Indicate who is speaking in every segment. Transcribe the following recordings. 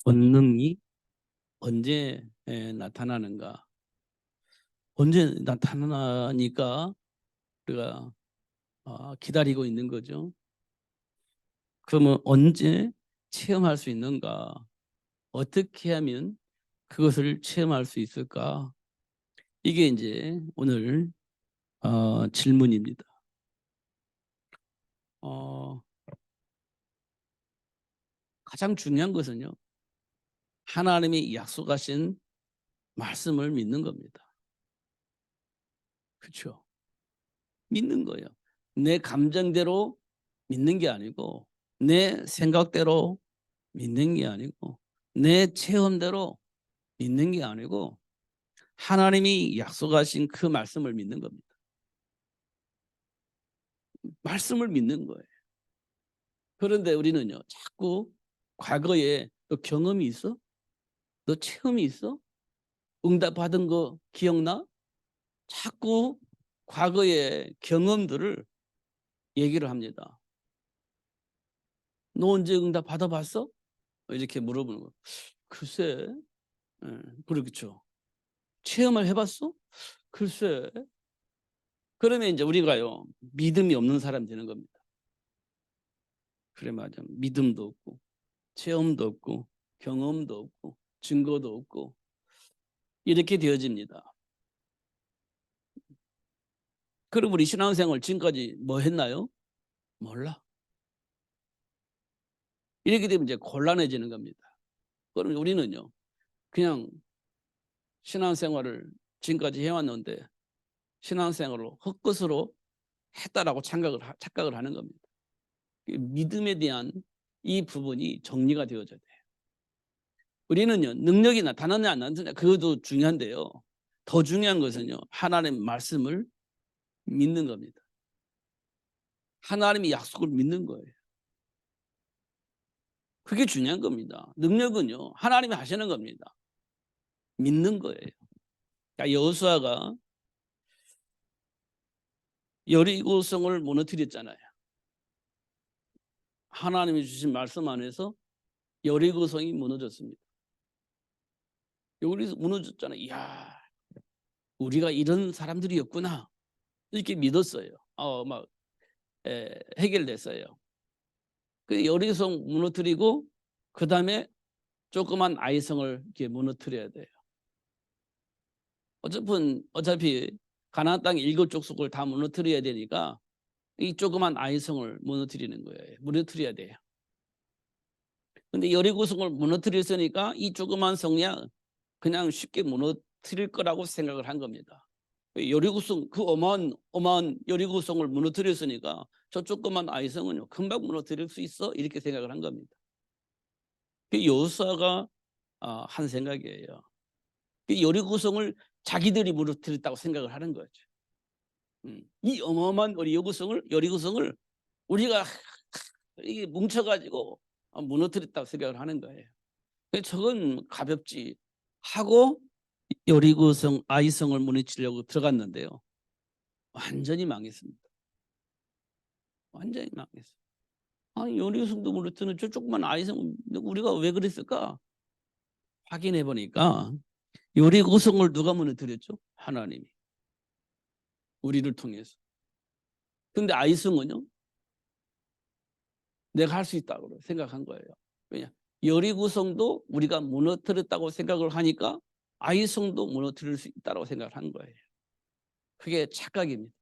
Speaker 1: 권능이 언제 나타나는가? 언제 나타나니까 우리가 기다리고 있는 거죠. 그러면 언제 체험할 수 있는가? 어떻게 하면 그것을 체험할 수 있을까? 이게 이제 오늘 질문입니다. 가장 중요한 것은요, 하나님이 약속하신 말씀을 믿는 겁니다. 그렇죠? 믿는 거예요. 내 감정대로 믿는 게 아니고, 내 생각대로 믿는 게 아니고, 내 체험대로 믿는 게 아니고, 하나님이 약속하신 그 말씀을 믿는 겁니다. 말씀을 믿는 거예요. 그런데 우리는요, 자꾸 과거에 너 경험이 있어? 너 체험이 있어? 응답 받은 거 기억나? 자꾸 과거의 경험들을 얘기를 합니다. 너 언제 응답 받아봤어? 이렇게 물어보는 거. 글쎄, 그렇죠. 체험을 해봤어? 글쎄. 그러면 이제 우리가요, 믿음이 없는 사람 되는 겁니다. 그래, 맞아. 믿음도 없고, 체험도 없고, 경험도 없고, 증거도 없고, 이렇게 되어집니다. 그럼 우리 신앙생활 지금까지 뭐 했나요? 몰라. 이렇게 되면 이제 곤란해지는 겁니다. 그럼 우리는요, 그냥 신앙생활을 지금까지 해왔는데, 신앙생활을 헛것으로 했다라고 착각을 하는 겁니다. 믿음에 대한 이 부분이 정리가 되어져야 돼요. 우리는요, 능력이 나타나느냐 안 나타나느냐 그것도 중요한데요, 더 중요한 것은요, 하나님의 말씀을 믿는 겁니다. 하나님의 약속을 믿는 거예요. 그게 중요한 겁니다. 능력은요, 하나님이 하시는 겁니다. 믿는 거예요. 그러니까 여호수아가 여리고성을 무너뜨렸잖아요. 하나님이 주신 말씀 안에서 여리고성이 무너졌습니다. 여기서 무너졌잖아요. 이야, 우리가 이런 사람들이었구나, 이렇게 믿었어요. 막 해결됐어요. 그 여리고성 무너뜨리고 그 다음에 조그만 아이성을 이렇게 무너뜨려야 돼요. 어차피 가나안 땅 7족속을 다 무너뜨려야 되니까 이 조그만 아이성을 무너뜨리는 거예요. 무너뜨려야 돼요. 근데 여리고성을 무너뜨렸으니까 이 조그만 성이야 그냥 쉽게 무너뜨릴 거라고 생각을 한 겁니다. 여리고성, 그 어마어마한 여리고성을 무너뜨렸으니까 저 조그만 아이성은요 금방 무너뜨릴 수 있어, 이렇게 생각을 한 겁니다. 여호수아가 한 생각이에요. 여리고성을 자기들이 무너뜨렸다고 생각을 하는 거죠. 이 어마어마한 여리고성을 우리가 이게 뭉쳐가지고 무너뜨렸다고 생각을 하는 거예요. 저건 가볍지 하고 여리고성 아이성을 무너뜨리려고 들어갔는데요, 완전히 망했습니다. 완전히 망했어요. 여리고성도 무너뜨리는 저 조그만 아이성, 우리가 왜 그랬을까 확인해 보니까 여리고성을 누가 무너뜨렸죠? 하나님이, 우리를 통해서. 근데 아이성은요, 내가 할 수 있다고 생각한 거예요. 왜냐, 여리고성도 우리가 무너뜨렸다고 생각을 하니까 아이성도 무너뜨릴 수 있다고 생각을 한 거예요. 그게 착각입니다.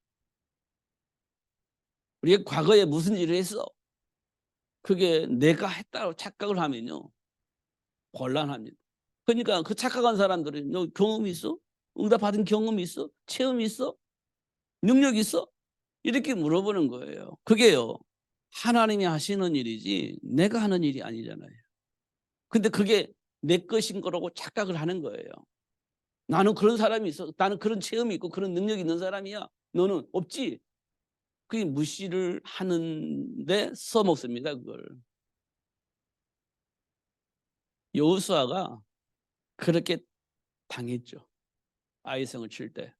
Speaker 1: 우리가 과거에 무슨 일을 했어, 그게 내가 했다고 착각을 하면요 곤란합니다. 그러니까 그 착각한 사람들은 너 경험이 있어? 응답받은 경험이 있어? 체험이 있어? 능력이 있어? 이렇게 물어보는 거예요. 그게요, 하나님이 하시는 일이지 내가 하는 일이 아니잖아요. 근데 그게 내 것인 거라고 착각을 하는 거예요. 나는 그런 사람이 있어, 나는 그런 체험이 있고 그런 능력이 있는 사람이야, 너는 없지. 그게 무시를 하는데 써먹습니다, 그걸. 여호수아가 그렇게 당했죠, 아이성을 칠 때.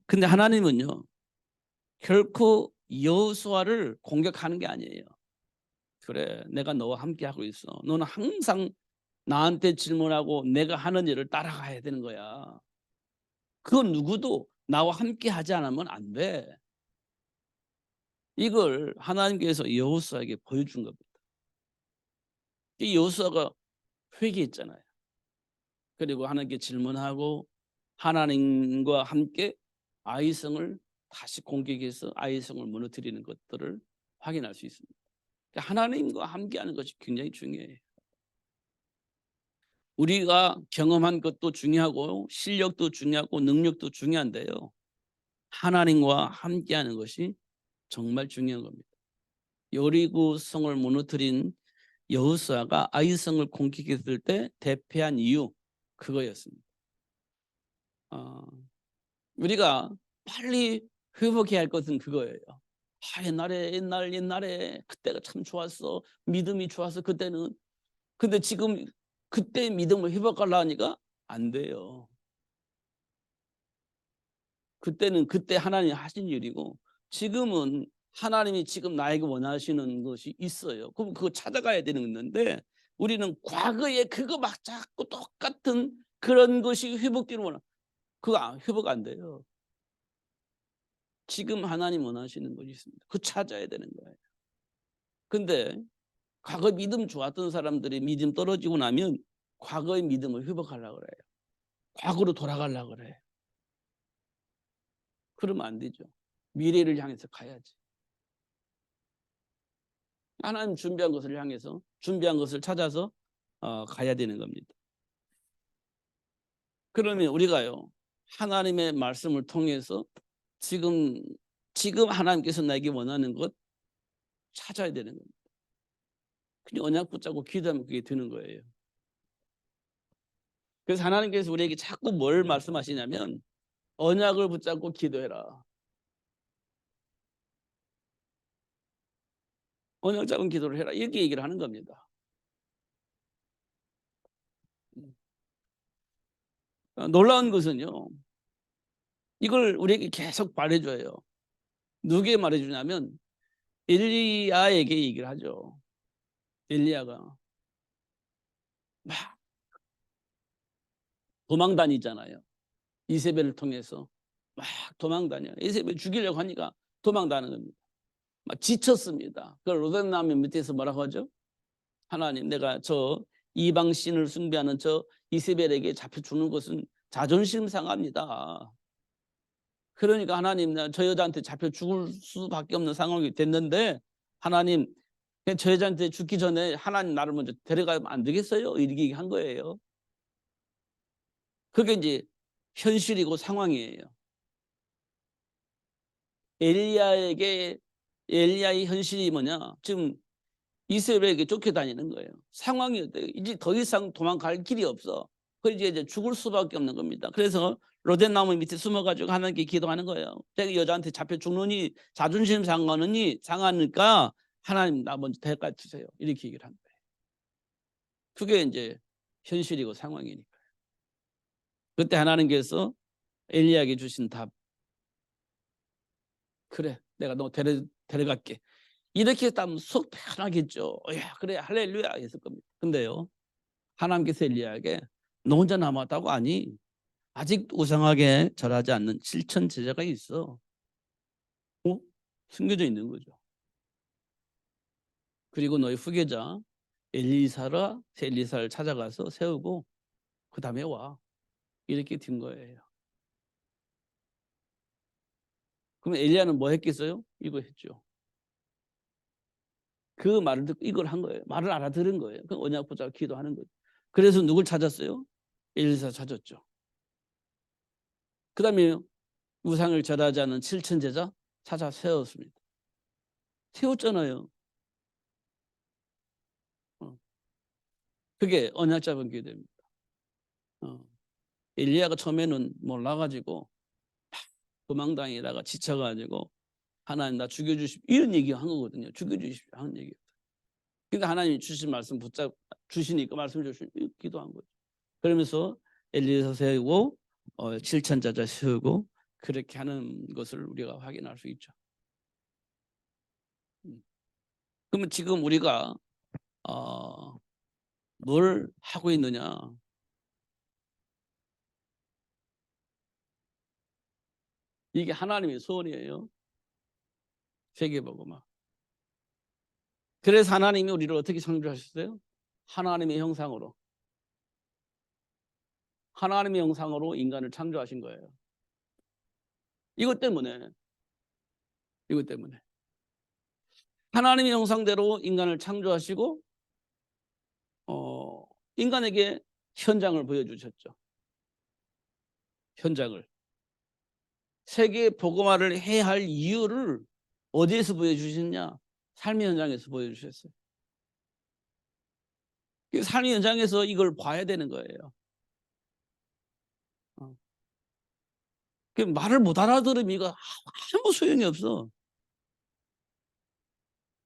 Speaker 1: 근데 하나님은요 결코 여호수아를 공격하는 게 아니에요. 그래, 내가 너와 함께 하고 있어. 너는 항상 나한테 질문하고 내가 하는 일을 따라가야 되는 거야. 그건 누구도 나와 함께 하지 않으면 안 돼. 이걸 하나님께서 여호수아에게 보여준 겁니다. 이 여호수아가 회개했잖아요. 그리고 하나님께 질문하고 하나님과 함께 아이성을 다시 공격해서 아이성을 무너뜨리는 것들을 확인할 수 있습니다. 하나님과 함께하는 것이 굉장히 중요해요. 우리가 경험한 것도 중요하고 실력도 중요하고 능력도 중요한데요. 하나님과 함께하는 것이 정말 중요한 겁니다. 여리고 성을 무너뜨린 여호수아가 아이성을 공격했을 때 대패한 이유 그거였습니다. 우리가 빨리 회복해야 할 것은 그거예요. 옛날에 그때가 참 좋았어. 믿음이 좋았어. 그때는. 근데 지금 그때 믿음을 회복하려니까 안 돼요. 그때는 그때 하나님이 하신 일이고 지금은 하나님이 지금 나에게 원하시는 것이 있어요. 그럼 그거 찾아가야 되는 건데 우리는 과거에 그거 막 자꾸 똑같은 그런 것이 회복되는 거나 그거 회복 안 돼요. 지금 하나님 원하시는 것이 있습니다. 그거 찾아야 되는 거예요. 근데 과거 믿음 좋았던 사람들이 믿음 떨어지고 나면 과거의 믿음을 회복하려고 그래요. 과거로 돌아가려고 그래요. 그러면 안 되죠. 미래를 향해서 가야지. 하나님 준비한 것을 향해서 준비한 것을 찾아서 가야 되는 겁니다. 그러면 우리가요. 하나님의 말씀을 통해서 지금 하나님께서 나에게 원하는 것 찾아야 되는 겁니다. 그냥 언약 붙잡고 기도하면 그게 되는 거예요. 그래서 하나님께서 우리에게 자꾸 뭘 말씀하시냐면 언약을 붙잡고 기도해라. 언약 잡은 기도를 해라. 이렇게 얘기를 하는 겁니다. 놀라운 것은요. 이걸 우리에게 계속 말해줘요. 누구에게 말해주냐면 엘리야에게 얘기를 하죠. 엘리야가 막 도망 다니잖아요. 이세벨을 통해서 막 도망 다녀요. 이세벨 죽이려고 하니까 도망 다니는 겁니다. 막 지쳤습니다. 그 로덴나무 밑에서 뭐라고 하죠? 하나님, 내가 저 이방 신을 숭배하는 저 이세벨에게 잡혀 죽는 것은 자존심 상합니다. 그러니까 하나님, 저 여자한테 잡혀 죽을 수밖에 없는 상황이 됐는데 하나님, 저 여자한테 죽기 전에 하나님 나를 먼저 데려가면 안 되겠어요? 이렇게 한 거예요. 그게 이제 현실이고 상황이에요. 엘리야의 현실이 뭐냐? 지금 이스라엘에게 쫓겨다니는 거예요. 상황이 어때요? 이제 더 이상 도망갈 길이 없어. 그래서 이제 죽을 수밖에 없는 겁니다. 그래서 로덴나무 밑에 숨어가지고 하나님께 기도하는 거예요. 제가 여자한테 잡혀 죽느니 자존심 상하니까 하나님 나 먼저 대가 주세요. 이렇게 얘기를 한 거예요. 그게 이제 현실이고 상황이니까. 그때 하나님께서 엘리야에게 주신 답. 그래, 내가 너 데려갈게. 이렇게 했다면 속 편하겠죠. 야, 그래, 할렐루야 했을 겁니다. 근데요, 하나님께서 엘리야에게 너 혼자 남았다고? 아니, 아직 우상하게 절하지 않는 실천 제자가 있어. 숨겨져 있는 거죠. 그리고 너희 후계자 엘리사를 찾아가서 세우고 그 다음에 와. 이렇게 된 거예요. 그러면 엘리야는 뭐 했겠어요? 이거 했죠. 그 말을 듣고 이걸 한 거예요. 말을 알아들은 거예요. 그 언약 붙잡고 기도하는 거죠. 그래서 누굴 찾았어요? 엘리사 찾았죠. 그 다음에 우상을 절하지 않은 7천 제자 찾아 세웠습니다. 세웠잖아요. 그게 언약 잡은 기도입니다. 엘리야가 처음에는 몰라가지고 도망다니다가 지쳐가지고 하나님 나 죽여주십시오 이런 얘기한 거거든요. 죽여주십시오 하는 얘기. 그러니까 하나님이 주신 말씀 붙잡 주시니까 말씀 주시니 기도한 거죠. 그러면서 엘리사 세우고 7천 제자 세우고 그렇게 하는 것을 우리가 확인할 수 있죠. 그러면 지금 우리가 뭘 하고 있느냐. 이게 하나님의 소원이에요. 세계복음화. 그래서 하나님이 우리를 어떻게 창조하셨어요? 하나님의 형상으로. 하나님의 형상으로 인간을 창조하신 거예요. 이것 때문에 하나님의 형상대로 인간을 창조하시고 인간에게 현장을 보여주셨죠. 현장을. 세계 복음화를 해야 할 이유를 어디에서 보여주셨냐? 삶의 현장에서 보여주셨어요. 삶의 현장에서 이걸 봐야 되는 거예요. 말을 못 알아들으면 이거 아무 소용이 없어.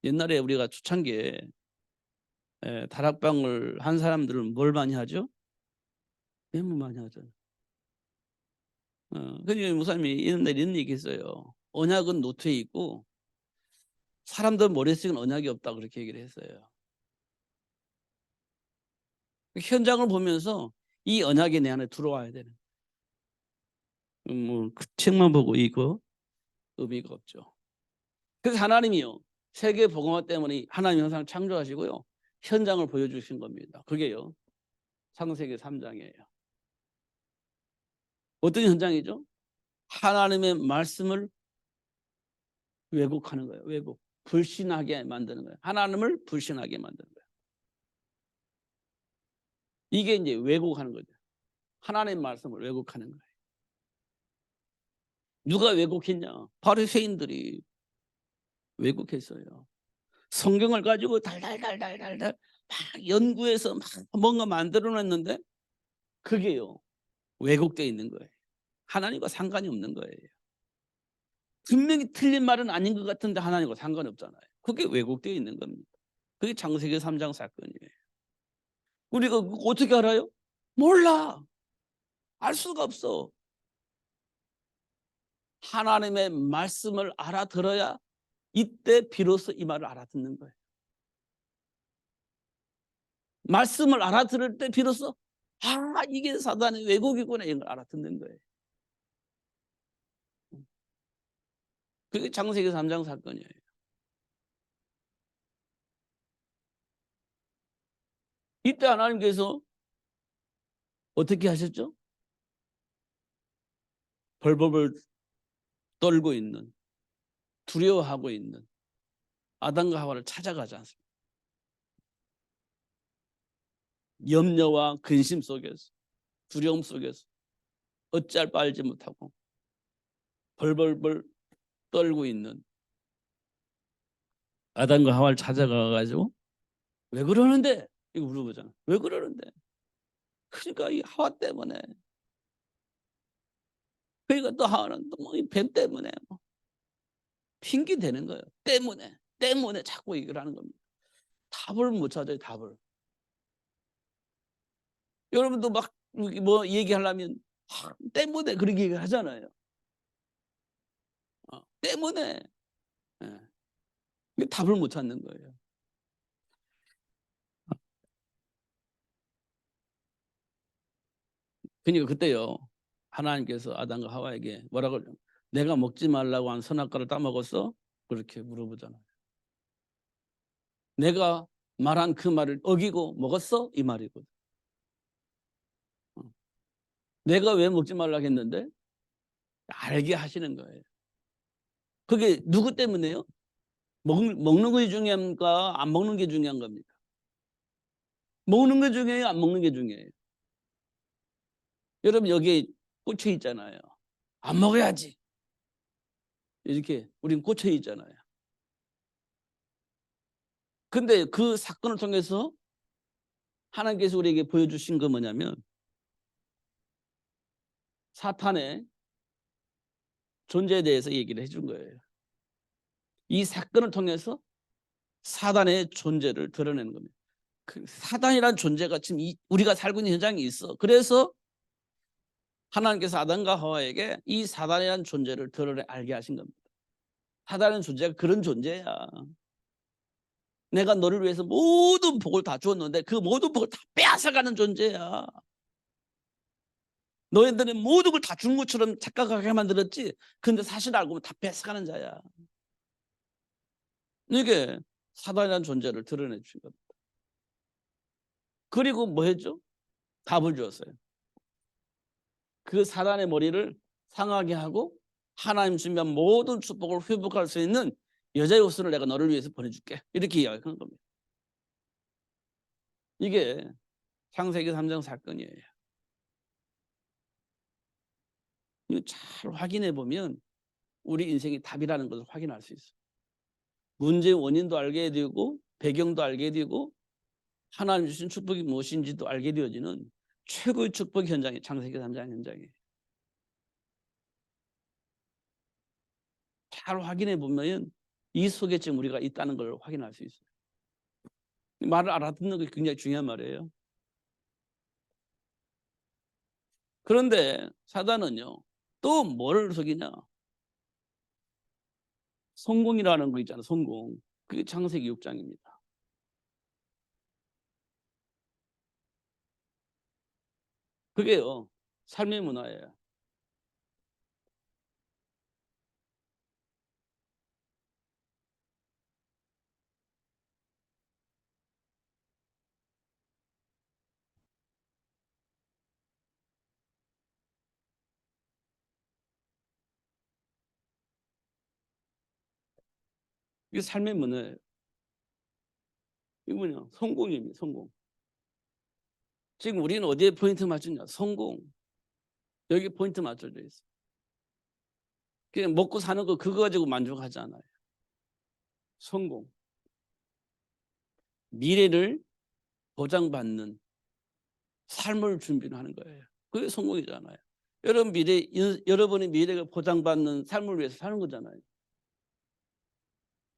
Speaker 1: 옛날에 우리가 초창기에 다락방을 한 사람들은 뭘 많이 하죠? 메모 많이 하잖아요. 그러니까 목사님이 이런 얘기 했어요. 언약은 노트에 있고 사람들 머릿속에는 언약이 없다 그렇게 얘기를 했어요. 현장을 보면서 이 언약이 내 안에 들어와야 되는. 그 책만 보고 이거 의미가 없죠. 그래서 하나님이요. 세계 복음화 때문에 하나님 형상을 창조하시고요. 현장을 보여주신 겁니다. 그게요. 창세기 3장이에요. 어떤 현장이죠? 하나님의 말씀을 왜곡하는 거예요. 왜곡. 불신하게 만드는 거예요. 하나님을 불신하게 만드는 거예요. 이게 이제 왜곡하는 거죠. 하나님의 말씀을 왜곡하는 거예요. 누가 왜곡했냐? 바리새인들이 왜곡했어요. 성경을 가지고 달달달달달달 막 연구해서 막 뭔가 만들어냈는데 그게요. 왜곡되어 있는 거예요. 하나님과 상관이 없는 거예요. 분명히 틀린 말은 아닌 것 같은데 하나님과 상관이 없잖아요. 그게 왜곡되어 있는 겁니다. 그게 창세기 3장 사건이에요. 우리가 어떻게 알아요? 몰라. 알 수가 없어. 하나님의 말씀을 알아들어야 이때 비로소 이 말을 알아듣는 거예요. 말씀을 알아들을 때 비로소 이게 사단의 왜곡이구나 이걸 알아듣는 거예요. 그게 창세기 3장 사건이에요. 이때 하나님께서 어떻게 하셨죠? 벌벌벌 떨고 있는, 두려워하고 있는 아담과 하와를 찾아가지 않습니까? 염려와 근심 속에서, 두려움 속에서 어찌할 바 알지 못하고 벌벌벌 떨고 있는 아담과 하와를 찾아가가지고 왜 그러는데? 이거 물어보잖아. 왜 그러는데? 그러니까 이 하와 때문에. 그러니까 또 하와는 또 뭐 이 뱀 때문에 뭐 핑계 대는 거예요. 때문에 자꾸 이걸 하는 겁니다. 답을 못 찾아요. 답을. 여러분도 막 뭐 얘기하려면 때문에 그렇게 얘기하잖아요. 때문에. 예. 답을 못 찾는 거예요. 그러니까 그때요. 하나님께서 아담과 하와에게 뭐라고 그래요? 내가 먹지 말라고 한 선악과를 따먹었어? 그렇게 물어보잖아요. 내가 말한 그 말을 어기고 먹었어? 이 말이거든. 내가 왜 먹지 말라고 했는데? 알게 하시는 거예요. 그게 누구 때문에요? 먹는 것이 중요합니까? 안 먹는 게 중요한 겁니까? 먹는 게 중요해요? 안 먹는 게 중요해요? 여러분 여기 꽂혀 있잖아요. 안 먹어야지. 이렇게 우린 꽂혀 있잖아요. 근데 그 사건을 통해서 하나님께서 우리에게 보여주신 건 뭐냐면 사탄의 존재에 대해서 얘기를 해준 거예요. 이 사건을 통해서 사단의 존재를 드러내는 겁니다. 그 사단이라는 존재가 지금 우리가 살고 있는 현장에 있어. 그래서 하나님께서 아담과 하와에게 이 사단이라는 존재를 드러내 알게 하신 겁니다. 사단이라는 존재가 그런 존재야. 내가 너를 위해서 모든 복을 다 주었는데 그 모든 복을 다 빼앗아가는 존재야. 너희들은 모든 걸 다 준 것처럼 착각하게 만들었지. 근데 사실 알고 보면 다 뺏어가는 자야. 이게 사단이라는 존재를 드러내 주신 겁니다. 그리고 뭐 했죠? 답을 주었어요. 그 사단의 머리를 상하게 하고 하나님 준비한 모든 축복을 회복할 수 있는 여자의 옷을 내가 너를 위해서 보내줄게. 이렇게 이야기하는 겁니다. 이게 창세기 3장 사건이에요. 이거 잘 확인해 보면 우리 인생의 답이라는 것을 확인할 수 있어요. 문제의 원인도 알게 되고 배경도 알게 되고 하나님 주신 축복이 무엇인지도 알게 되어지는 최고의 축복 현장이 창세기 3장 현장이에요. 잘 확인해 보면 이 속에 지금 우리가 있다는 걸 확인할 수 있어요. 말을 알아듣는 게 굉장히 중요한 말이에요. 그런데 사단은요, 또 뭐를 속이냐? 성공이라는 거 있잖아요. 성공. 그게 창세기 6장입니다. 그게요, 삶의 문화예요. 이게 삶의 문화예요. 이거 뭐냐? 성공입니다. 성공. 지금 우리는 어디에 포인트 맞추냐? 성공. 여기 포인트 맞춰져 있어. 그냥 먹고 사는 거 그거 가지고 만족하지 않아요. 성공. 미래를 보장받는 삶을 준비를 하는 거예요. 그게 성공이잖아요. 여러분의 미래가 보장받는 삶을 위해서 사는 거잖아요.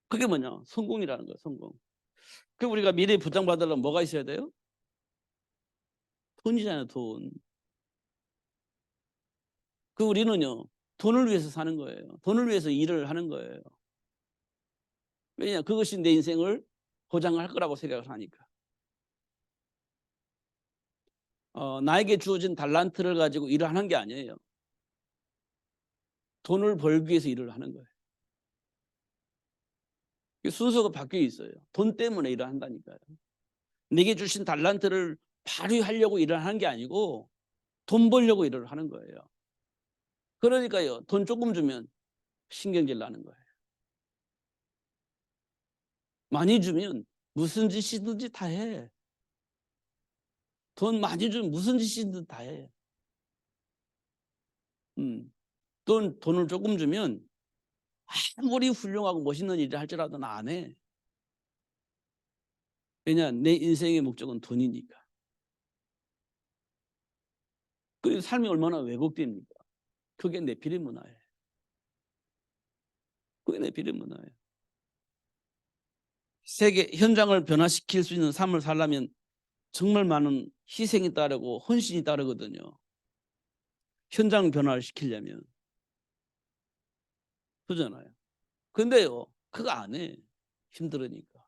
Speaker 1: 그게 뭐냐? 성공이라는 거예요. 성공. 그 우리가 미래 보장받으려면 뭐가 있어야 돼요? 돈이잖아요. 돈. 그 우리는요, 돈을 위해서 사는 거예요. 돈을 위해서 일을 하는 거예요. 왜냐? 그것이 내 인생을 보장할 거라고 생각을 하니까. 나에게 주어진 달란트를 가지고 일을 하는 게 아니에요. 돈을 벌기 위해서 일을 하는 거예요. 순서가 바뀌어 있어요. 돈 때문에 일을 한다니까요. 내게 주신 달란트를 발휘하려고 일을 하는 게 아니고 돈 벌려고 일을 하는 거예요. 그러니까요, 돈 조금 주면 신경질 나는 거예요. 많이 주면 무슨 짓이든지 다 해. 돈 많이 주면 무슨 짓이든 다 해. 돈을 조금 주면 아무리 훌륭하고 멋있는 일을 할지라도 나 안 해. 왜냐? 내 인생의 목적은 돈이니까. 그 삶이 얼마나 왜곡됩니까? 그게 네피림 문화예요. 그게 네피림 문화예요. 세계 현장을 변화시킬 수 있는 삶을 살려면 정말 많은 희생이 따르고 헌신이 따르거든요. 현장 변화를 시키려면. 그잖아요. 근데요, 그거 안 해. 힘들으니까.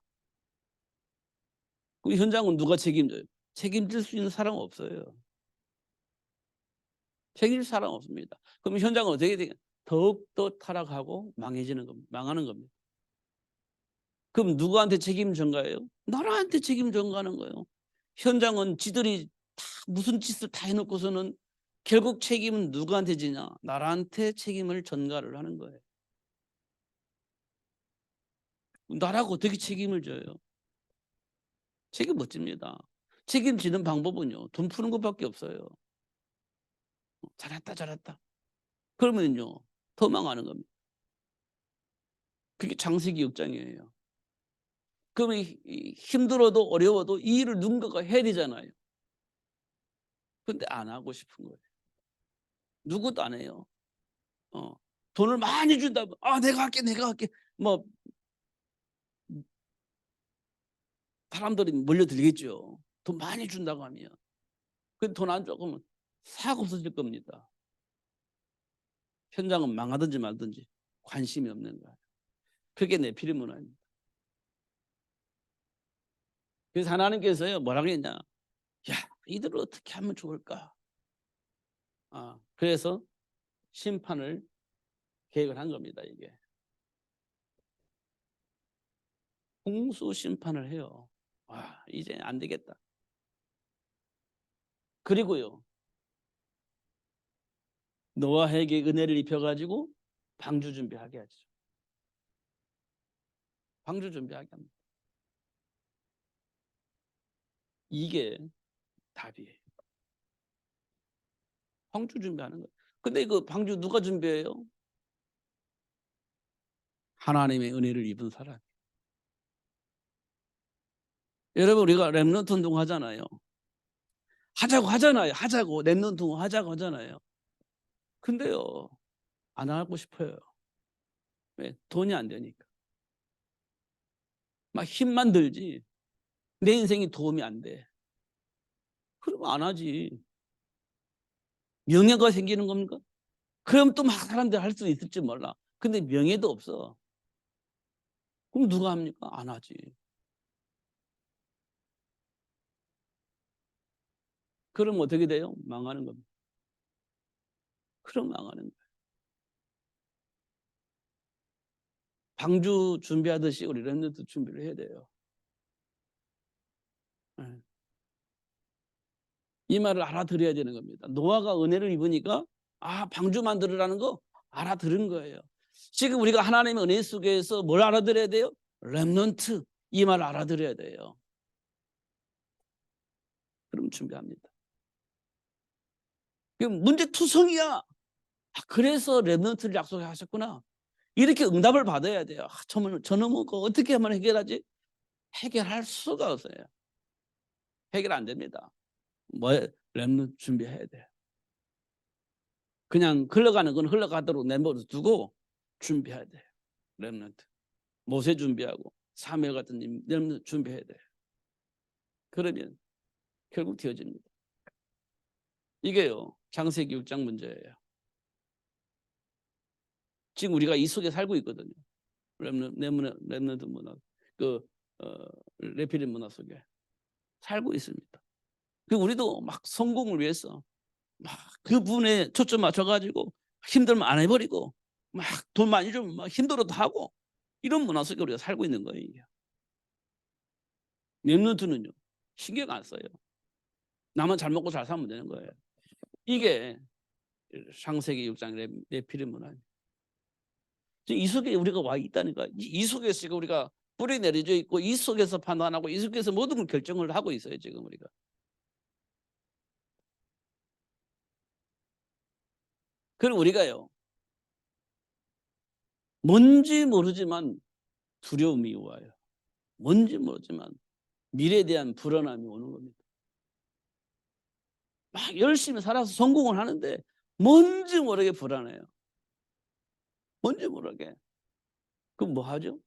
Speaker 1: 그 현장은 누가 책임져요? 책임질 수 있는 사람 없어요. 책임질 사람 없습니다. 그럼 현장은 어떻게 되냐? 더욱더 타락하고 망해지는 겁니다. 망하는 겁니다. 그럼 누구한테 책임 전가해요? 나라한테 책임 전가하는 거예요. 현장은 지들이 다 무슨 짓을 다 해놓고서는 결국 책임은 누구한테 지냐? 나라한테 책임을 전가를 하는 거예요. 나라가 어떻게 책임을 져요? 책임 못 집니다. 책임지는 방법은요, 돈 푸는 것밖에 없어요. 잘했다, 잘했다. 그러면요, 더 망하는 겁니다. 그게 창세기 6장이에요. 그러면 힘들어도 어려워도 이 일을 누군가가 해야 되잖아요. 근데 안 하고 싶은 거예요. 누구도 안 해요. 어. 돈을 많이 준다면 내가 할게, 내가 할게. 뭐 사람들이 몰려들겠죠. 돈 많이 준다고 하면. 그 돈 안 주면 싹 없어질 겁니다. 현장은 망하든지 말든지 관심이 없는 거예요. 그게 네피림 문화입니다. 그래서 하나님께서요 뭐라고 했냐? 야, 이들을 어떻게 하면 좋을까? 그래서 심판을 계획을 한 겁니다. 이게 홍수 심판을 해요. 이제 안 되겠다. 그리고요 노아에게 은혜를 입혀가지고 방주 준비하게 하죠. 방주 준비하게 합니다. 이게 답이에요. 방주 준비하는 거예요. 근데 그 방주 누가 준비해요? 하나님의 은혜를 입은 사람. 여러분 우리가 렘넌트 운동 하잖아요. 하자고 하잖아요. 하자고 렘넌트 운동 하자고 하잖아요. 근데요 안 하고 싶어요. 왜? 돈이 안 되니까. 막 힘만 들지 내 인생이 도움이 안 돼. 그러면 안 하지. 명예가 생기는 겁니까? 그럼 또 막 사람들 할 수 있을지 몰라. 근데 명예도 없어. 그럼 누가 합니까? 안 하지. 그럼 어떻게 돼요? 망하는 겁니다. 그럼 망하는 거예요. 방주 준비하듯이 우리 렘넌트 준비를 해야 돼요. 네. 이 말을 알아들어야 되는 겁니다. 노아가 은혜를 입으니까 방주 만들으라는 거 알아들은 거예요. 지금 우리가 하나님의 은혜 속에서 뭘 알아들어야 돼요? 렘넌트, 이 말을 알아들어야 돼요. 그럼 준비합니다. 문제투성이야. 그래서 렘넌트를 약속하셨구나. 이렇게 응답을 받아야 돼요. 저는 뭐 어떻게 하면 해결하지? 해결할 수가 없어요. 해결 안 됩니다. 렘넌트 준비해야 돼요. 그냥 흘러가는 건 흘러가도록 내버려 두고 준비해야 돼요. 렘넌트. 모세 준비하고 사무엘 같은 렘넌트 준비해야 돼요. 그러면 결국 되어집니다. 이게요 창세기 6장 문제예요. 지금 우리가 이 속에 살고 있거든요. 렘넌트 문화, 레피린 문화 속에 살고 있습니다. 우리도 막 성공을 위해서 막 그분에 초점 맞춰가지고 힘들면 안 해버리고 막 돈 많이 주면 막 힘들어도 하고 이런 문화 속에 우리가 살고 있는 거예요. 렘넌트는요 신경 안 써요. 나만 잘 먹고 잘 살면 되는 거예요. 이게 창세기 6장 레피린 문화예요. 이 속에 우리가 와 있다니까. 이 속에서 우리가 뿌리 내려져 있고 이 속에서 판단하고 이 속에서 모든 걸 결정을 하고 있어요. 지금 우리가. 그리고 우리가요 뭔지 모르지만 두려움이 와요. 뭔지 모르지만 미래에 대한 불안함이 오는 겁니다. 막 열심히 살아서 성공을 하는데 뭔지 모르게 불안해요. 뭔지 모르게. 그럼 뭐 하죠?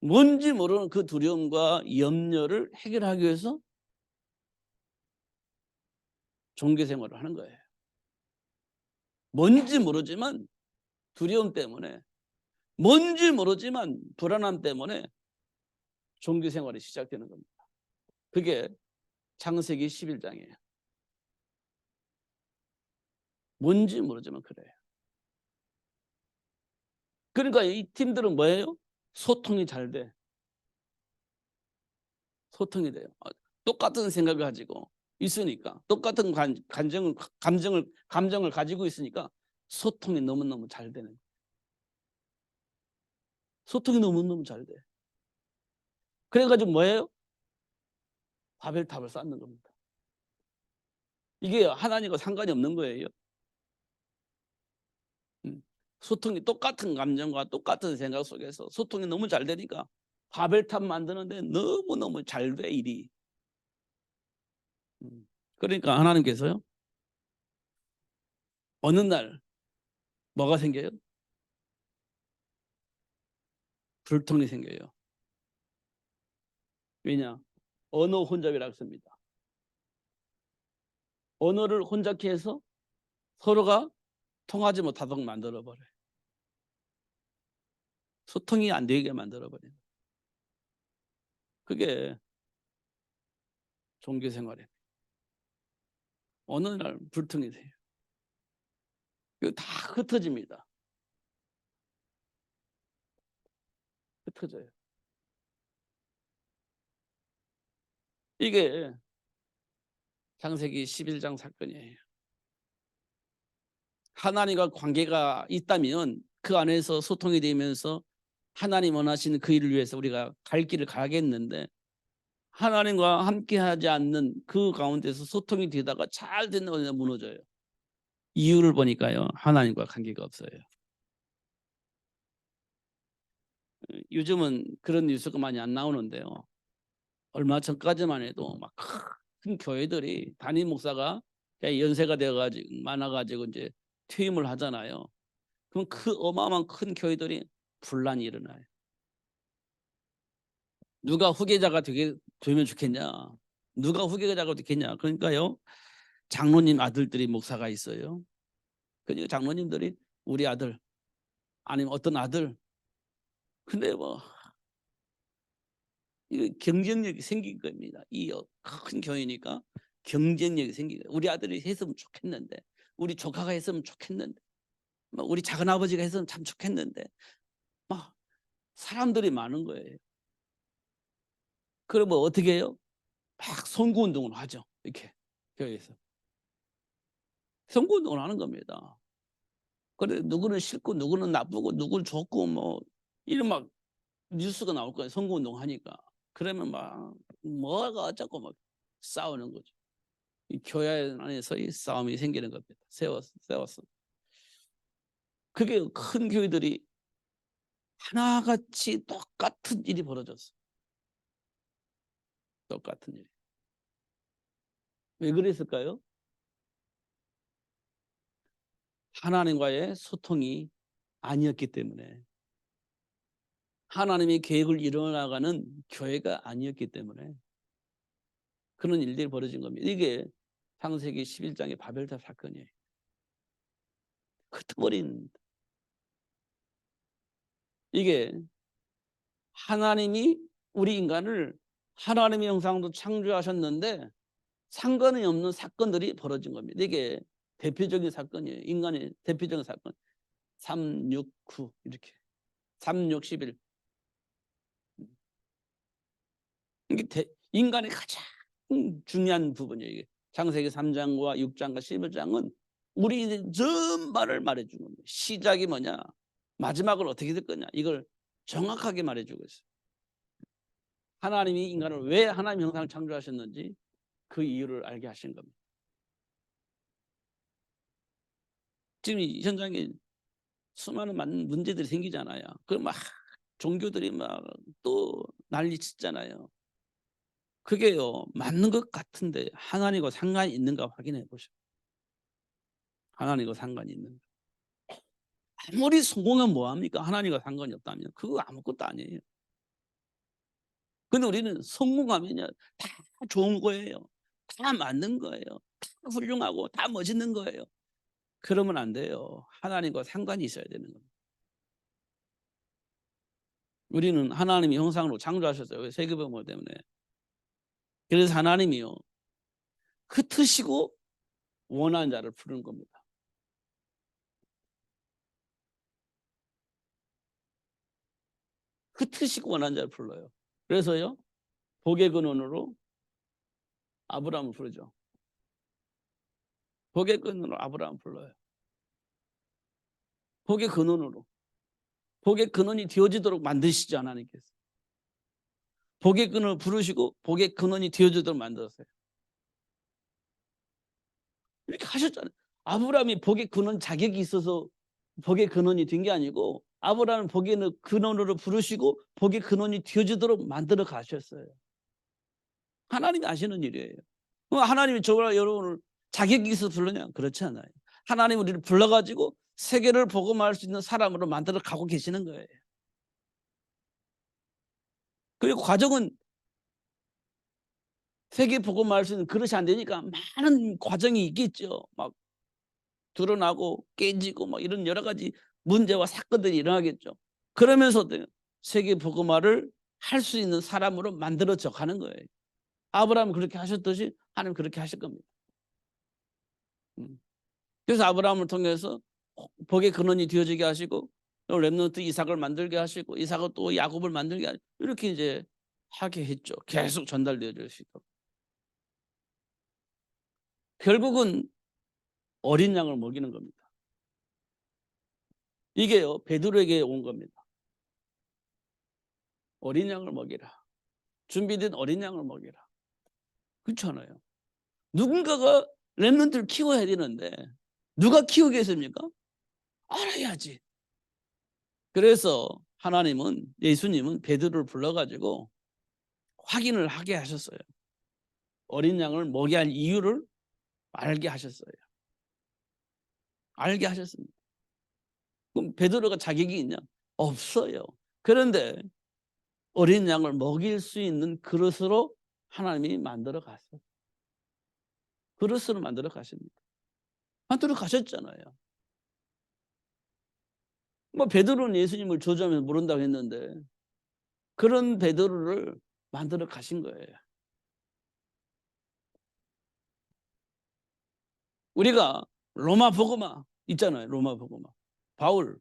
Speaker 1: 뭔지 모르는 그 두려움과 염려를 해결하기 위해서 종교 생활을 하는 거예요. 뭔지 모르지만 두려움 때문에, 뭔지 모르지만 불안함 때문에 종교 생활이 시작되는 겁니다. 그게 창세기 11장이에요. 뭔지 모르지만 그래요. 그러니까 이 팀들은 뭐예요? 소통이 잘 돼. 소통이 돼요. 똑같은 생각을 가지고 있으니까, 똑같은 감정을 가지고 있으니까 소통이 너무너무 잘 되는. 소통이 너무너무 잘 돼. 그래가지고 뭐예요? 바벨탑을 쌓는 겁니다. 이게 하나님과 상관이 없는 거예요. 소통이 똑같은 감정과 똑같은 생각 속에서 소통이 너무 잘 되니까 바벨탑 만드는데 너무너무 잘 돼 일이. 그러니까 하나님께서요 어느 날 뭐가 생겨요? 불통이 생겨요. 왜냐? 언어 혼잡이라고 씁니다. 언어를 혼잡케 해서 서로가 통하지 못하도록 만들어버려요. 소통이 안 되게 만들어버려요. 그게 종교 생활에. 어느 날 불통이 돼요. 이거 다 흩어집니다. 흩어져요. 이게 창세기 11장 사건이에요. 하나님과 관계가 있다면 그 안에서 소통이 되면서 하나님 원하시는 그 일을 위해서 우리가 갈 길을 가겠는데, 하나님과 함께하지 않는 그 가운데서 소통이 되다가 잘 되는 어느 날 무너져요. 이유를 보니까요, 하나님과 관계가 없어요. 요즘은 그런 뉴스가 많이 안 나오는데요, 얼마 전까지만 해도 막 큰 교회들이 담임 목사가 연세가 되어가지고 많아가지고 이제 퇴임을 하잖아요. 그럼 그 어마어마한 큰 교회들이 분란이 일어나요. 누가 후계자가 되면 좋겠냐? 누가 후계자가 되겠냐? 그러니까요, 장로님 아들들이 목사가 있어요. 그러니까 장로님들이 우리 아들 아니면 어떤 아들, 근데 뭐 이 경쟁력이 생긴 겁니다. 이 큰 교회니까 경쟁력이 생기고, 우리 아들이 했으면 좋겠는데, 우리 조카가 했으면 좋겠는데, 우리 작은 아버지가 했으면 참 좋겠는데, 막 사람들이 많은 거예요. 그러면 어떻게 해요? 막 선거운동을 하죠. 이렇게 교회에서 선거운동을 하는 겁니다. 그래, 누구는 싫고 누구는 나쁘고 누구는 좋고 뭐 이런 막 뉴스가 나올 거예요. 선거운동 하니까. 그러면 막 뭐가 어쩌고 막 싸우는 거죠. 이 교회 안에서 이 싸움이 생기는 겁니다. 세웠어. 그게 큰 교회들이 하나같이 똑같은 일이 벌어졌어. 똑같은 일. 왜 그랬을까요? 하나님과의 소통이 아니었기 때문에. 하나님의 계획을 이뤄나가는 교회가 아니었기 때문에 그런 일들이 벌어진 겁니다. 이게 창세기 11장의 바벨탑 사건이에요. 흩어버린, 이게 하나님이 우리 인간을 하나님의 형상으로 창조하셨는데 상관이 없는 사건들이 벌어진 겁니다. 이게 대표적인 사건이에요. 인간의 대표적인 사건. 3, 6, 9 이렇게 3, 6, 11. 이게 인간의 가장 중요한 부분이에요. 이게 창세기 3장과 6장과 11장은 우리 전반을 말해준 겁니다. 시작이 뭐냐, 마지막을 어떻게 될 거냐, 이걸 정확하게 말해주고 있어요. 하나님이 인간을 왜 하나님 형상을 창조하셨는지 그 이유를 알게 하신 겁니다. 지금 이 현장에 수많은 많은 문제들이 생기잖아요. 그 막 종교들이 막 또 난리 치잖아요. 그게요, 맞는 것 같은데 하나님과 상관이 있는가 확인해 보시오. 하나님과 상관이 있는가. 아무리 성공하면 뭐합니까? 하나님과 상관이 없다면 그거 아무것도 아니에요. 근데 우리는 성공하면요, 다 좋은 거예요. 다 맞는 거예요. 다 훌륭하고 다 멋있는 거예요. 그러면 안 돼요. 하나님과 상관이 있어야 되는 겁니다. 우리는 하나님의 형상으로 창조하셨어요. 세계보물 때문에. 그래서 하나님이요, 흩으시고 원하는 자를 부르는 겁니다. 흩으시고 원하는 자를 불러요. 그래서요, 복의 근원으로 아브라함을 부르죠. 복의 근원으로 아브라함을 불러요. 복의 근원으로. 복의 근원이 되어지도록 만드시지 하나님께서. 복의 근원을 부르시고 복의 근원이 되어지도록 만들었어요. 이렇게 하셨잖아요. 아브라함이 복의 근원 자격이 있어서 복의 근원이 된 게 아니고, 아브라함은 복의 근원으로 부르시고 복의 근원이 되어지도록 만들어 가셨어요. 하나님이 아시는 일이에요. 하나님이 저와 여러분을 자격이 있어서 불렀냐? 그렇지 않아요. 하나님 우리를 불러가지고 세계를 복음할 수 있는 사람으로 만들어 가고 계시는 거예요. 그리고 과정은 세계 복음할 수 있는 그릇이 안 되니까 많은 과정이 있겠죠. 막 드러나고 깨지고 막 이런 여러 가지 문제와 사건들이 일어나겠죠. 그러면서 세계 복음화를 할 수 있는 사람으로 만들어져 가는 거예요. 아브라함은 그렇게 하셨듯이 하나님 그렇게 하실 겁니다. 그래서 아브라함을 통해서 복의 근원이 되어지게 하시고 또 렘넌트 이삭을 만들게 하시고 이삭은 또 야곱을 만들게 하시고 이렇게 이제 하게 했죠. 계속 전달되어질 수 있도록. 결국은 어린 양을 먹이는 겁니다. 이게요 베드로에게 온 겁니다. 어린 양을 먹이라. 준비된 어린 양을 먹이라. 그렇잖아요. 누군가가 렘넌트를 키워야 되는데 누가 키우겠습니까? 알아야지. 그래서 하나님은 예수님은 베드로를 불러가지고 확인을 하게 하셨어요. 어린 양을 먹여야 할 이유를 알게 하셨어요. 알게 하셨습니다. 그럼 베드로가 자격이 있냐? 없어요. 그런데 어린 양을 먹일 수 있는 그릇으로 하나님이 만들어 갔어요. 그릇으로 만들어 가십니다. 만들어 가셨잖아요. 뭐 베드로는 예수님을 조조하면서 모른다고 했는데 그런 베드로를 만들어 가신 거예요. 우리가 로마 복음화 있잖아요. 로마 복음화. 바울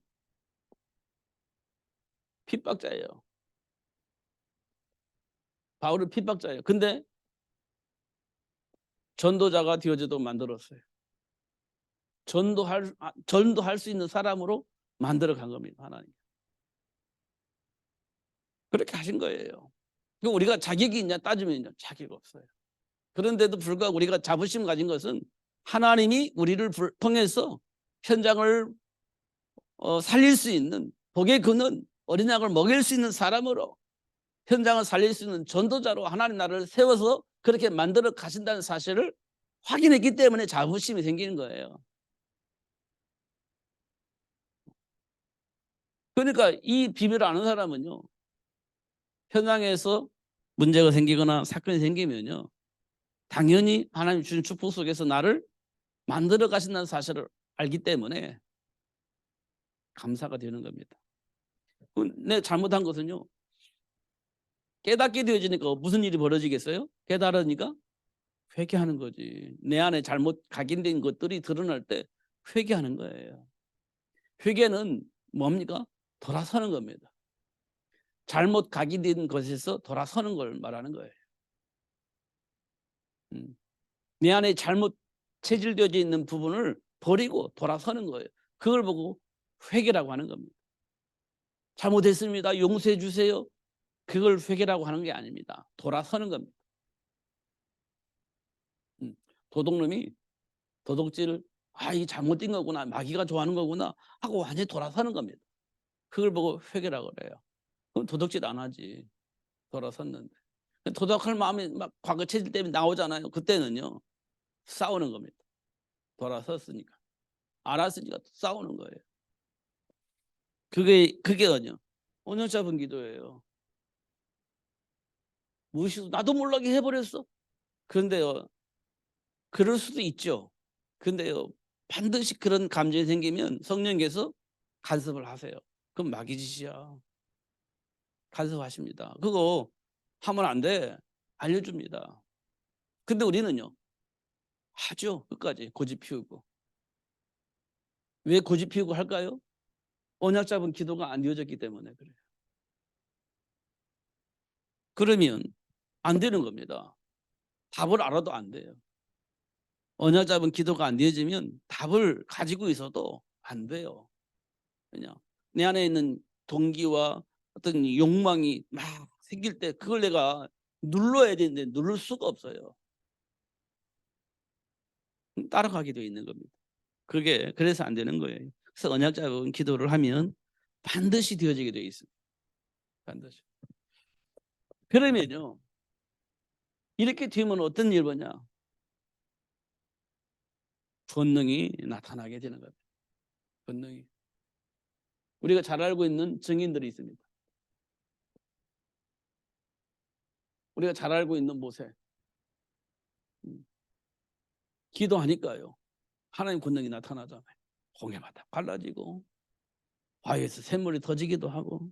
Speaker 1: 핍박자예요. 바울은 핍박자예요. 근데 전도자가 되어지도록 만들었어요. 전도할 수 있는 사람으로 만들어 간 겁니다. 하나님. 그렇게 하신 거예요. 우리가 자격이 있냐 따지면요. 자격 없어요. 그런데도 불구하고 우리가 자부심 가진 것은 하나님이 우리를 통해서 현장을 살릴 수 있는 복의 근원 어린 양을 먹일 수 있는 사람으로 현장을 살릴 수 있는 전도자로 하나님 나라를 세워서 그렇게 만들어 가신다는 사실을 확인했기 때문에 자부심이 생기는 거예요. 그러니까 이 비밀을 아는 사람은요. 현장에서 문제가 생기거나 사건이 생기면요. 당연히 하나님 주신 축복 속에서 나를 만들어 가신다는 사실을 알기 때문에 감사가 되는 겁니다. 내 잘못한 것은요. 깨닫게 되어지니까 무슨 일이 벌어지겠어요? 깨달으니까 회개하는 거지. 내 안에 잘못 각인된 것들이 드러날 때 회개하는 거예요. 회개는 뭡니까? 돌아서는 겁니다. 잘못 각인된 것에서 돌아서는 걸 말하는 거예요. 내 안에 잘못 체질되어져 있는 부분을 버리고 돌아서는 거예요. 그걸 보고 회개라고 하는 겁니다. 잘못했습니다. 용서해 주세요. 그걸 회개라고 하는 게 아닙니다. 돌아서는 겁니다. 도둑놈이 도둑질을 이 잘못된 거구나. 마귀가 좋아하는 거구나 하고 완전히 돌아서는 겁니다. 그걸 보고 회개라고 그래요. 그럼 도둑질 안 하지. 돌아섰는데. 도둑할 마음이 막 과거 체질 때문에 나오잖아요. 그때는요. 싸우는 겁니다. 돌아섰으니까. 알았으니까 싸우는 거예요. 그게요. 언약 잡은 기도예요. 무엇이 나도 몰라게 해버렸어. 그런데요. 그럴 수도 있죠. 근데요. 반드시 그런 감정이 생기면 성령께서 간섭을 하세요. 그럼 마귀 짓이야. 간섭하십니다. 그거 하면 안 돼. 알려줍니다. 근데 우리는요. 하죠. 끝까지 고집 피우고. 왜 고집 피우고 할까요? 언약 잡은 기도가 안 이어졌기 때문에 그래요. 그러면 안 되는 겁니다. 답을 알아도 안 돼요. 언약 잡은 기도가 안 이어지면 답을 가지고 있어도 안 돼요. 그냥 내 안에 있는 동기와 어떤 욕망이 막 생길 때 그걸 내가 눌러야 되는데 누를 수가 없어요. 따라가게 되어 있는 겁니다. 그래서 안 되는 거예요. 그래서 언약 잡은 기도를 하면 반드시 되어지게 되어 있습니다. 반드시. 그러면요. 이렇게 되면 어떤 일 보냐? 권능이 나타나게 되는 겁니다. 권능이. 우리가 잘 알고 있는 증인들이 있습니다. 우리가 잘 알고 있는 모세. 기도하니까요. 하나님 권능이 나타나잖아요. 홍해바다 갈라지고 바위에서 샘물이 터지기도 하고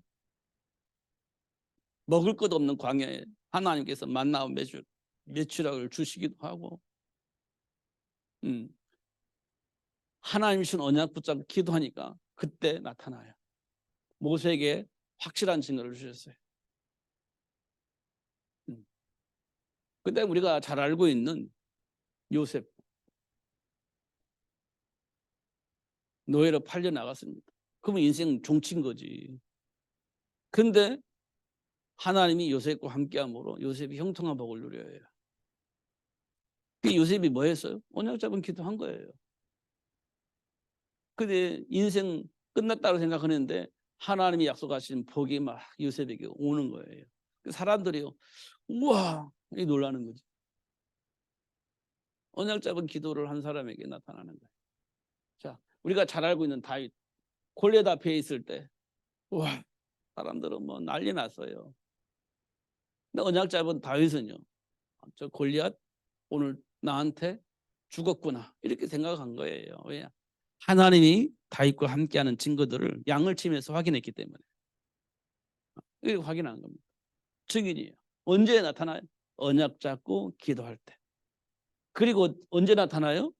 Speaker 1: 먹을 것 없는 광야에 하나님께서 만나 매주 매출액을 주시기도 하고, 하나님 주신 언약 붙잡고 기도하니까 그때 나타나요. 모세에게 확실한 증거를 주셨어요. 그때 우리가 잘 알고 있는 요셉, 노예로 팔려 나갔습니다. 그러면 인생 종친 거지. 근데 하나님이 요셉과 함께함으로 요셉이 형통한 복을 누려야 해요. 그 요셉이 뭐 했어요? 언약 잡은 기도한 거예요. 근데 인생 끝났다고 생각하는데 하나님이 약속하신 복이 막 요셉에게 오는 거예요. 사람들이요, 우와, 이 놀라는 거지. 언약 잡은 기도를 한 사람에게 나타나는 거예요. 자, 우리가 잘 알고 있는 다윗, 골리앗 앞에 있을 때, 우와, 사람들은 뭐 난리 났어요. 근데 언약 잡은 다윗은요, 저 골리앗 오늘 나한테 죽었구나 이렇게 생각한 거예요. 왜? 하나님이 다윗과 함께하는 증거들을 양을 치면서 확인했기 때문에. 이렇게 확인한 겁니다. 증인이에요. 언제 나타나요? 언약 잡고 기도할 때. 그리고 언제 나타나요?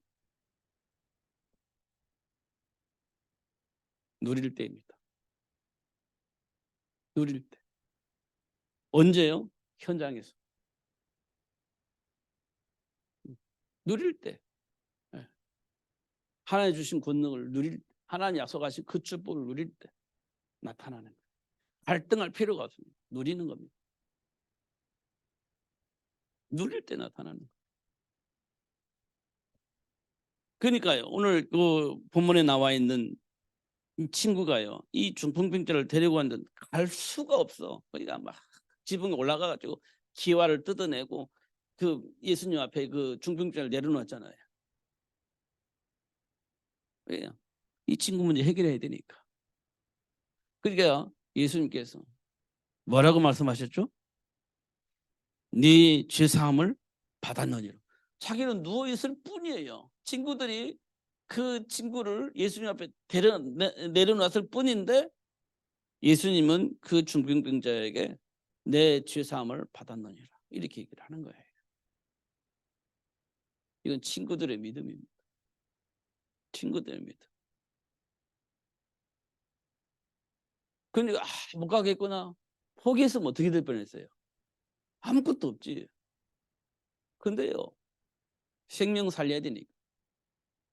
Speaker 1: 누릴 때입니다. 누릴 때. 언제요? 현장에서. 누릴 때. 하나님 주신 권능을 누릴 때, 하나님 약속하신 그 축복을 누릴 때 나타나는 거예요. 갈등할 필요가 없습니다. 누리는 겁니다. 누릴 때 나타나는 거예요. 그러니까요, 오늘 그 본문에 나와 있는 이 친구가요, 이 중풍병자를 데리고 왔는데 갈 수가 없어. 그러니까 막 지붕에 올라가가지고 기와를 뜯어내고 그 예수님 앞에 그 중풍병자를 내려놓았잖아요. 왜요? 이 친구 문제 해결해야 되니까. 그러니까 예수님께서 뭐라고 말씀하셨죠? 네 죄사함을 받았느니라. 자기는 누워있을 뿐이에요. 친구들이 그 친구를 예수님 앞에 내려놨을 뿐인데 예수님은 그 중풍병자에게 내 죄사함을 받았느니라 이렇게 얘기를 하는 거예요. 이건 친구들의 믿음입니다. 친구들의 믿음. 그러니까 못 가겠구나. 포기했으면 어떻게 될 뻔했어요? 아무것도 없지. 근데요, 생명 살려야 되니까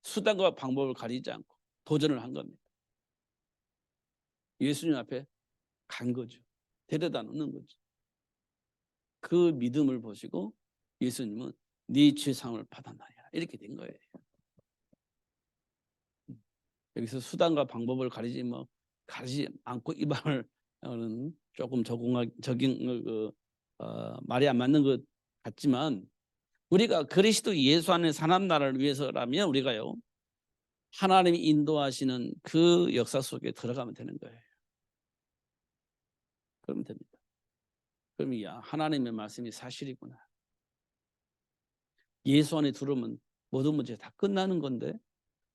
Speaker 1: 수단과 방법을 가리지 않고 도전을 한 겁니다. 예수님 앞에 간 거죠. 데려다 놓는 거죠. 그 믿음을 보시고 예수님은 네 죄상을 받았나야 이렇게 된 거예요. 여기서 수단과 방법을 가리지 않고 이 말을 조금 말이 안 맞는 것 같지만 우리가 그리스도 예수 안에 사는 나라를 위해서라면 우리가요 하나님이 인도하시는 그 역사 속에 들어가면 되는 거예요. 그러면 됩니다. 그러면 야, 하나님의 말씀이 사실이구나. 예수 안에 들어오면 모든 문제 다 끝나는 건데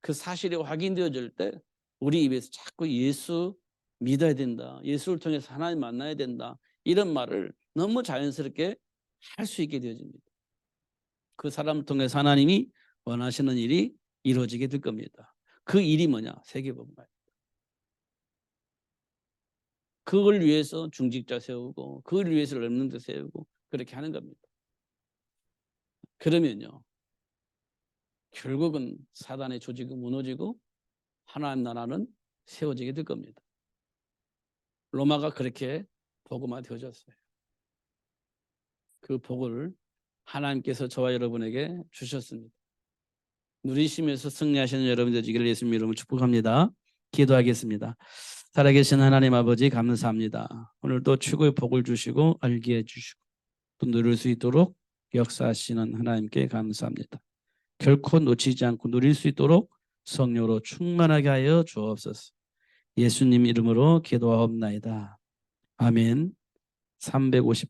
Speaker 1: 그 사실이 확인되어질 때 우리 입에서 자꾸 예수 믿어야 된다. 예수를 통해서 하나님 만나야 된다. 이런 말을 너무 자연스럽게 할 수 있게 되어집니다. 그 사람을 통해서 하나님이 원하시는 일이 이루어지게 될 겁니다. 그 일이 뭐냐? 세계복음화. 그걸 위해서 중직자 세우고 그걸 위해서 렘넌트 세우고 그렇게 하는 겁니다. 그러면요. 결국은 사단의 조직이 무너지고 하나님 나라는 세워지게 될 겁니다. 로마가 그렇게 복음화 되어졌어요. 그 복을 하나님께서 저와 여러분에게 주셨습니다. 누리시면서 승리하시는 여러분 되시기를 예수님 이름으로 축복합니다. 기도하겠습니다. 살아계신 하나님 아버지 감사합니다. 오늘도 최고의 복을 주시고 알게 해주시고 또 누릴 수 있도록 역사하시는 하나님께 감사합니다. 결코 놓치지 않고 누릴 수 있도록 성령으로 충만하게 하여 주옵소서. 예수님 이름으로 기도하옵나이다. 아멘. 358